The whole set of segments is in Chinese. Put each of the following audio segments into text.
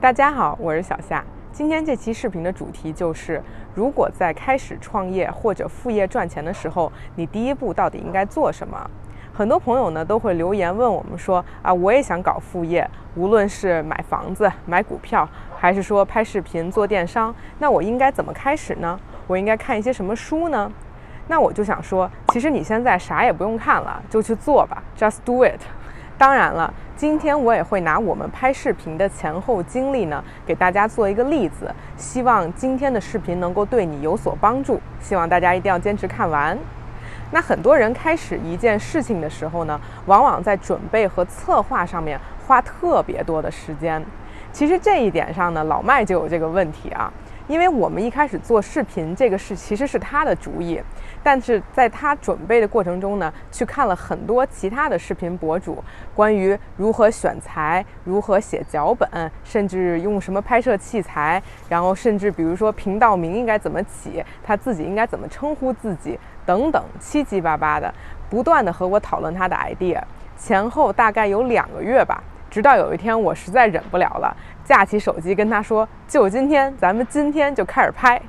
大家好，我是小夏。今天这期视频的主题就是，如果在开始创业或者副业赚钱的时候，你第一步到底应该做什么？很多朋友呢都会留言问我们说我也想搞副业，无论是买房子、买股票，还是说拍视频、做电商，那我应该怎么开始呢？我应该看一些什么书呢？那我就想说，其实你现在啥也不用看了，就去做吧 ，just do it。当然了，今天我也会拿我们拍视频的前后经历呢，给大家做一个例子，希望今天的视频能够对你有所帮助，希望大家一定要坚持看完。那很多人开始一件事情的时候呢，往往在准备和策划上面花特别多的时间。其实这一点上呢，老麦就有这个问题啊。因为我们一开始做视频这个事其实是他的主意，但是在他准备的过程中呢，去看了很多其他的视频博主关于如何选材、如何写脚本，甚至用什么拍摄器材，然后甚至比如说频道名应该怎么起，他自己应该怎么称呼自己等等，七七八八的，不断的和我讨论他的 idea， 前后大概有2个月吧。直到有一天我实在忍不了了，架起手机跟他说，就今天，咱们今天就开始拍。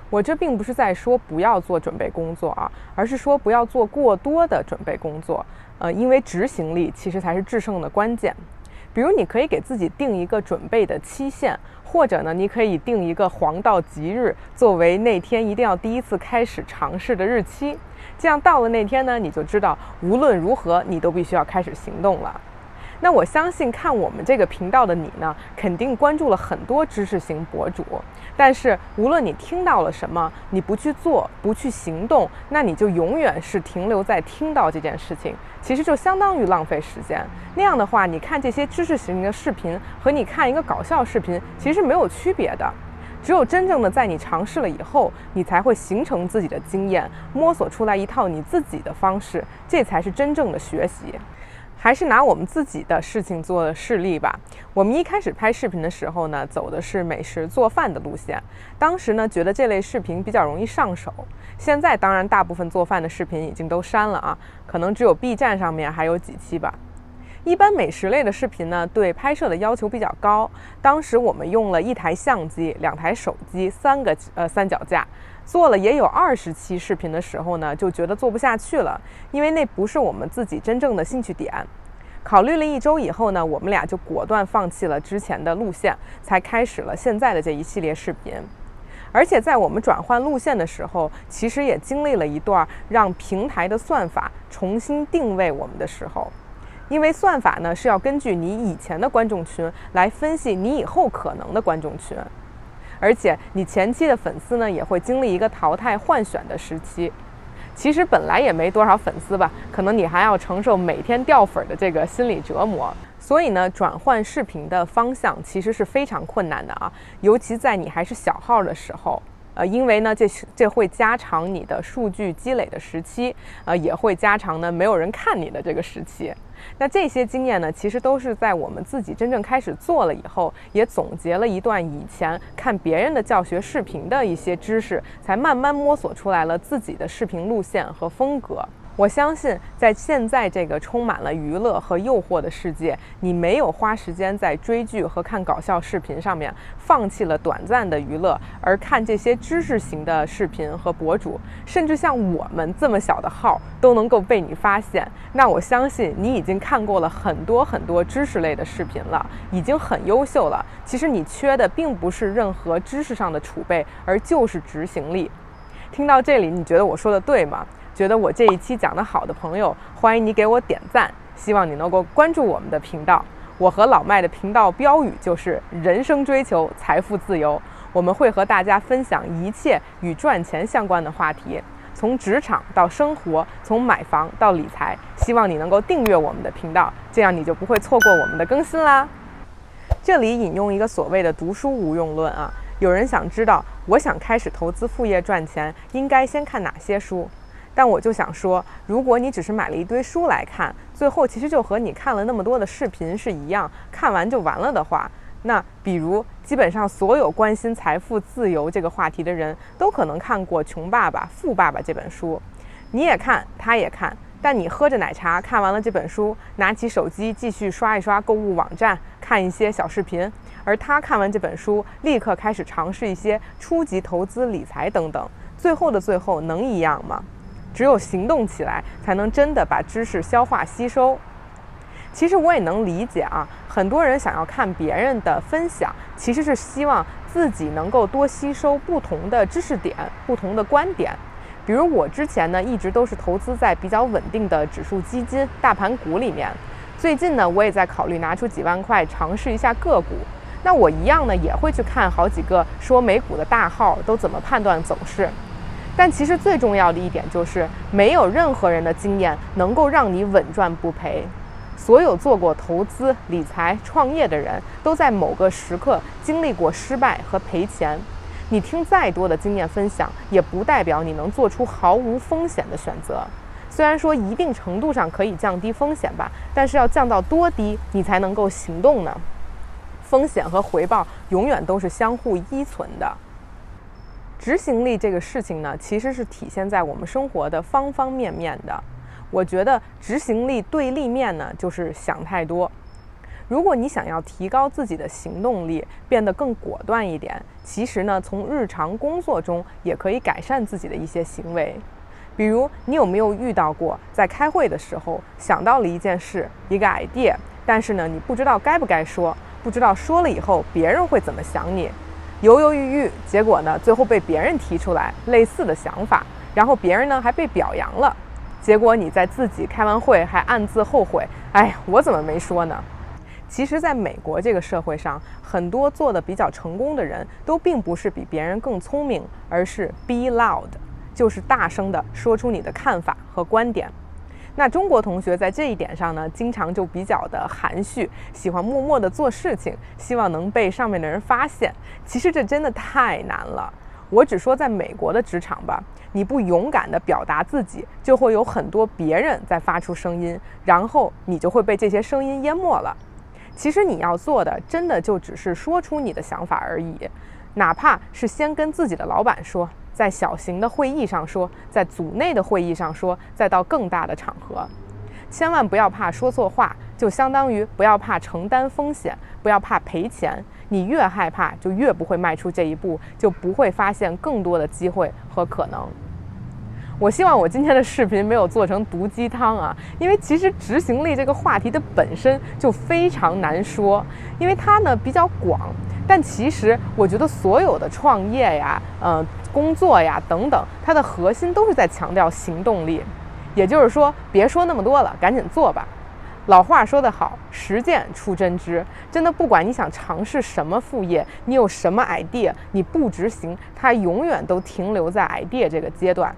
我这并不是在说不要做准备工作啊，而是说不要做过多的准备工作，因为执行力其实才是制胜的关键。比如你可以给自己定一个准备的期限，或者呢，你可以定一个黄道吉日，作为那天一定要第一次开始尝试的日期。这样到了那天呢，你就知道无论如何你都必须要开始行动了。那我相信看我们这个频道的你呢，肯定关注了很多知识型博主，但是无论你听到了什么，你不去做，不去行动，那你就永远是停留在听到这件事情，其实就相当于浪费时间。那样的话，你看这些知识型的视频和你看一个搞笑视频其实没有区别的。只有真正的在你尝试了以后，你才会形成自己的经验，摸索出来一套你自己的方式，这才是真正的学习。还是拿我们自己的事情做示例吧。我们一开始拍视频的时候呢，走的是美食做饭的路线。当时呢，觉得这类视频比较容易上手。现在当然大部分做饭的视频已经都删了啊，可能只有 B 站上面还有几期吧。一般美食类的视频呢，对拍摄的要求比较高。当时我们用了1台相机、2台手机、3个三脚架，做了也有20期视频的时候呢，就觉得做不下去了，因为那不是我们自己真正的兴趣点。考虑了1周以后呢，我们俩就果断放弃了之前的路线，才开始了现在的这一系列视频。而且在我们转换路线的时候，其实也经历了一段让平台的算法重新定位我们的时候。因为算法呢是要根据你以前的观众群来分析你以后可能的观众群，而且你前期的粉丝呢也会经历一个淘汰换选的时期。其实本来也没多少粉丝吧，可能你还要承受每天掉粉的这个心理折磨。所以呢，转换视频的方向其实是非常困难的啊，尤其在你还是小号的时候。因为呢，这会加长你的数据积累的时期，也会加长呢没有人看你的这个时期。那这些经验呢，其实都是在我们自己真正开始做了以后，也总结了一段以前看别人的教学视频的一些知识，才慢慢摸索出来了自己的视频路线和风格。我相信在现在这个充满了娱乐和诱惑的世界，你没有花时间在追剧和看搞笑视频上面，放弃了短暂的娱乐，而看这些知识型的视频和博主，甚至像我们这么小的号都能够被你发现，那我相信你已经看过了很多知识类的视频了，已经很优秀了。其实你缺的并不是任何知识上的储备，而就是执行力。听到这里，你觉得我说的对吗？觉得我这一期讲得好的朋友，欢迎你给我点赞，希望你能够关注我们的频道。我和老麦的频道标语就是人生追求财富自由，我们会和大家分享一切与赚钱相关的话题，从职场到生活，从买房到理财，希望你能够订阅我们的频道，这样你就不会错过我们的更新啦。这里引用一个所谓的读书无用论啊，有人想知道我想开始投资副业赚钱，应该先看哪些书？但我就想说，如果你只是买了一堆书来看，最后其实就和你看了那么多的视频是一样，看完就完了的话，那比如基本上所有关心财富自由这个话题的人都可能看过《穷爸爸富爸爸》这本书，你也看，他也看，但你喝着奶茶看完了这本书，拿起手机继续刷一刷购物网站，看一些小视频，而他看完这本书，立刻开始尝试一些初级投资理财等等，最后的最后能一样吗？只有行动起来，才能真的把知识消化吸收。其实我也能理解啊，很多人想要看别人的分享，其实是希望自己能够多吸收不同的知识点、不同的观点。比如我之前呢，一直都是投资在比较稳定的指数基金、大盘股里面。最近呢，我也在考虑拿出几万块尝试一下个股。那我一样呢，也会去看好几个说美股的大号都怎么判断走势。但其实最重要的一点就是，没有任何人的经验能够让你稳赚不赔。所有做过投资、理财、创业的人都在某个时刻经历过失败和赔钱。你听再多的经验分享，也不代表你能做出毫无风险的选择。虽然说一定程度上可以降低风险吧，但是要降到多低，你才能够行动呢？风险和回报永远都是相互依存的。执行力这个事情呢，其实是体现在我们生活的方方面面的。我觉得执行力对立面呢，就是想太多。如果你想要提高自己的行动力，变得更果断一点，其实呢，从日常工作中也可以改善自己的一些行为。比如，你有没有遇到过，在开会的时候想到了一件事、一个 idea， 但是呢，你不知道该不该说，不知道说了以后别人会怎么想你，犹犹豫豫，结果呢，最后被别人提出来类似的想法，然后别人呢还被表扬了。结果你在自己开完会还暗自后悔，哎，我怎么没说呢？其实在美国这个社会上，很多做得比较成功的人都并不是比别人更聪明，而是 be loud， 就是大声地说出你的看法和观点。那中国同学在这一点上呢，经常就比较的含蓄，喜欢默默地做事情，希望能被上面的人发现。其实这真的太难了。我只说在美国的职场吧，你不勇敢地表达自己，就会有很多别人在发出声音，然后你就会被这些声音淹没了。其实你要做的，真的就只是说出你的想法而已，哪怕是先跟自己的老板说，在小型的会议上说，在组内的会议上说，再到更大的场合。千万不要怕说错话，就相当于不要怕承担风险，不要怕赔钱。你越害怕，就越不会迈出这一步，就不会发现更多的机会和可能。我希望我今天的视频没有做成毒鸡汤啊，因为其实执行力这个话题的本身就非常难说，因为它呢比较广。但其实我觉得所有的创业呀、工作呀等等，它的核心都是在强调行动力。也就是说，别说那么多了，赶紧做吧。老话说得好，实践出真知。真的，不管你想尝试什么副业，你有什么 idea， 你不执行，它永远都停留在 idea 这个阶段。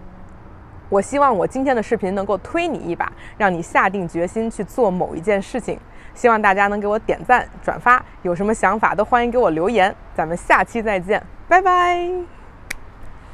我希望我今天的视频能够推你一把，让你下定决心去做某一件事情。希望大家能给我点赞、转发，有什么想法都欢迎给我留言。咱们下期再见，拜拜。